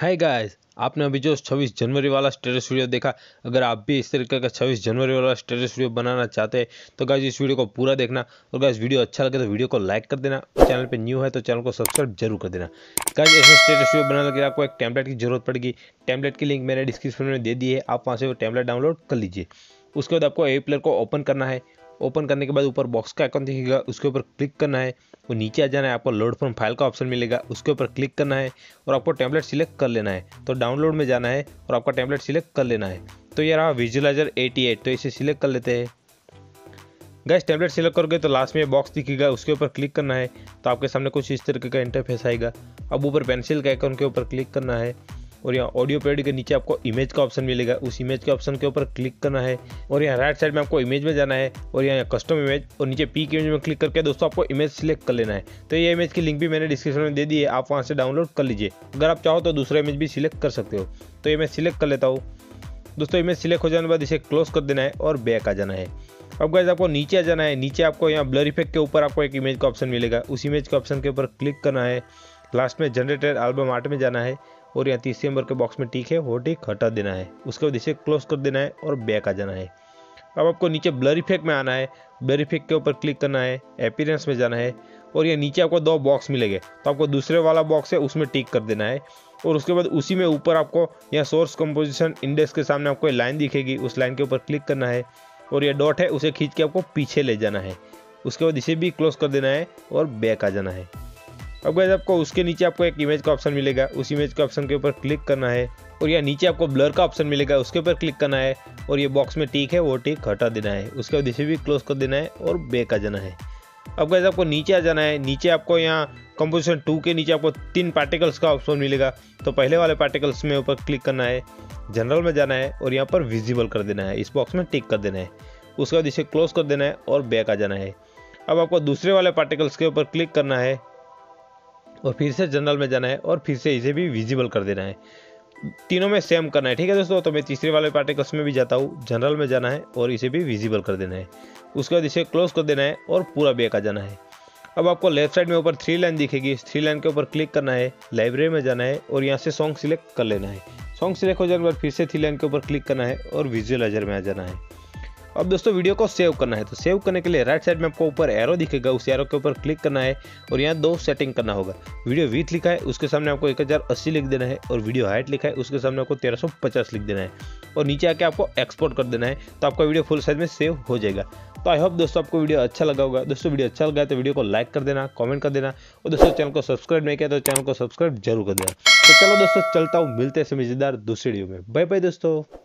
Hi guys, आपने अभी जो 26 जनवरी वाला स्टेटस वीडियो देखा। अगर आप भी इस तरीके का 26 जनवरी वाला स्टेटस वीडियो बनाना चाहते हैं तो गाइस इस वीडियो को पूरा देखना। और गाइस वीडियो अच्छा लगे तो वीडियो को लाइक कर देना और चैनल पे न्यू है तो चैनल को सब्सक्राइब जरूर कर देना। गाइस ऐसे स्टेटस वीडियो बनाने के लिए आपको एक टेम्पलेट की जरूरत पड़ेगी। टेम्पलेट की लिंक मैंने डिस्क्रिप्शन में दे दी है, आप वहाँ से वो टेम्पलेट डाउनलोड कर लीजिए। उसके बाद आपको एप्लेयर को ओपन करना है। ओपन करने के बाद ऊपर बॉक्स का आइकन दिखेगा, उसके ऊपर क्लिक करना है। वो नीचे आ जाना है, आपको लोड फ्रॉम फाइल का ऑप्शन मिलेगा, उसके ऊपर क्लिक करना है और आपको टेम्पलेट सिलेक्ट कर लेना है। तो डाउनलोड में जाना है और आपका टेम्पलेट सिलेक्ट कर लेना है। तो ये रहा विजुअलाइजर 88, तो इसे सिलेक्ट कर लेते हैं। गाइस टेम्पलेट सिलेक्ट करके तो लास्ट में बॉक्स दिखेगा, उसके ऊपर क्लिक करना है तो आपके सामने कुछ इस तरीके का इंटरफेस आएगा। अब ऊपर पेंसिल के आइकन के ऊपर क्लिक करना है और यहाँ ऑडियो पैड के नीचे आपको इमेज का ऑप्शन मिलेगा, उस इमेज के ऑप्शन के ऊपर क्लिक करना है और यहाँ राइट साइड में आपको इमेज में जाना है और यहाँ कस्टम इमेज और नीचे पी की इमेज में क्लिक करके दोस्तों आपको इमेज सिलेक्ट कर लेना है। तो ये इमेज की लिंक भी मैंने डिस्क्रिप्शन में दे दी है, आप वहाँ से डाउनलोड कर लीजिए। अगर आप चाहो तो दूसरा इमेज भी सिलेक्ट कर सकते हो। तो ये मैं सिलेक्ट कर लेता हूँ। दोस्तों इमेज सिलेक्ट हो जाने के बाद इसे क्लोज कर देना है और बैक आ जाना है। अब गाइस आपको नीचे आ जाना है। नीचे आपको यहाँ ब्लर इफेक्ट के ऊपर आपको एक इमेज का ऑप्शन मिलेगा, उस इमेज के ऑप्शन के ऊपर क्लिक करना है। लास्ट में जनरेटेड एल्बम आर्ट में जाना है और यहाँ तीसरे नंबर के बॉक्स में टिक है, वो टिक हटा देना है। उसके बाद इसे क्लोज कर देना है और बैक आ जाना है। अब आपको नीचे ब्लर इफेक्ट में आना है, ब्लर इफेक्ट के ऊपर क्लिक करना है, अपीयरेंस में जाना है और ये नीचे आपको दो बॉक्स मिलेंगे, तो आपको दूसरे वाला बॉक्स है उसमें टिक कर देना है। और उसके बाद उसी में ऊपर आपको यहाँ सोर्स कंपोजिशन इंडेक्स के सामने आपको लाइन दिखेगी, उस लाइन के ऊपर क्लिक करना है और ये डॉट है उसे खींच के आपको पीछे ले जाना है। उसके बाद इसे भी क्लोज कर देना है और बैक आ जाना है। अब गाइस आपको उसके नीचे आपको एक इमेज का ऑप्शन मिलेगा, उस इमेज के ऑप्शन के ऊपर क्लिक करना है और यहाँ नीचे आपको ब्लर का ऑप्शन मिलेगा, उसके ऊपर क्लिक करना है और ये बॉक्स में टिक है वो टिक हटा देना है। उसके बाद इसे भी क्लोज कर देना है और बैक आ जाना है। अब गाइस आपको नीचे आ जाना है। नीचे आपको यहाँ कंपोजिशन 2 के नीचे आपको 3 पार्टिकल्स का ऑप्शन मिलेगा। तो पहले वाले पार्टिकल्स में ऊपर क्लिक करना है, जनरल में जाना है और यहाँ पर विजिबल कर देना है, इस बॉक्स में टिक कर देना है। उसके बाद इसे क्लोज कर देना है और बैक आ जाना है। अब आपको दूसरे वाले पार्टिकल्स के ऊपर क्लिक करना है और फिर से जनरल में जाना है और फिर से इसे भी विजिबल कर देना है। तीनों में सेम करना है, ठीक है दोस्तों। तो मैं तीसरे वाले पार्टिकल्स में भी जाता हूँ, जनरल में जाना है और इसे भी विजिबल कर देना है। उसके बाद इसे क्लोज कर देना है और पूरा बैक आ जाना है। अब आपको लेफ्ट साइड में ऊपर 3 लाइन दिखेगी, इस 3 लाइन के ऊपर क्लिक करना है, लाइब्रेरी में जाना है और यहाँ से सॉन्ग सिलेक्ट कर लेना है। सॉन्ग सिलेक्ट हो जाने के बाद फिर से 3 लाइन के ऊपर क्लिक करना है और विजुअलाइजर में आ जाना है। अब दोस्तों वीडियो को सेव करना है, तो सेव करने के लिए राइट साइड में आपको ऊपर एरो दिखेगा, उस एरो के ऊपर क्लिक करना है और यहाँ 2 सेटिंग करना होगा। वीडियो विड्थ लिखा है उसके सामने आपको 1080 लिख देना है और वीडियो हाइट लिखा है उसके सामने आपको 1350 लिख देना है और नीचे आके आपको एक्सपोर्ट कर देना है, तो आपका वीडियो फुल साइज में सेव हो जाएगा। तो आई होप दोस्तों आपको वीडियो अच्छा लगा होगा। दोस्तों वीडियो अच्छा लगा तो वीडियो को लाइक कर देना, कमेंट कर देना और दोस्तों चैनल को सब्सक्राइब नहीं किया तो चैनल को सब्सक्राइब जरूर कर देना। तो चलो दोस्तों चलता हूँ, मिलते हैं मजेदार दूसरे वीडियो में। बाय बाय दोस्तों।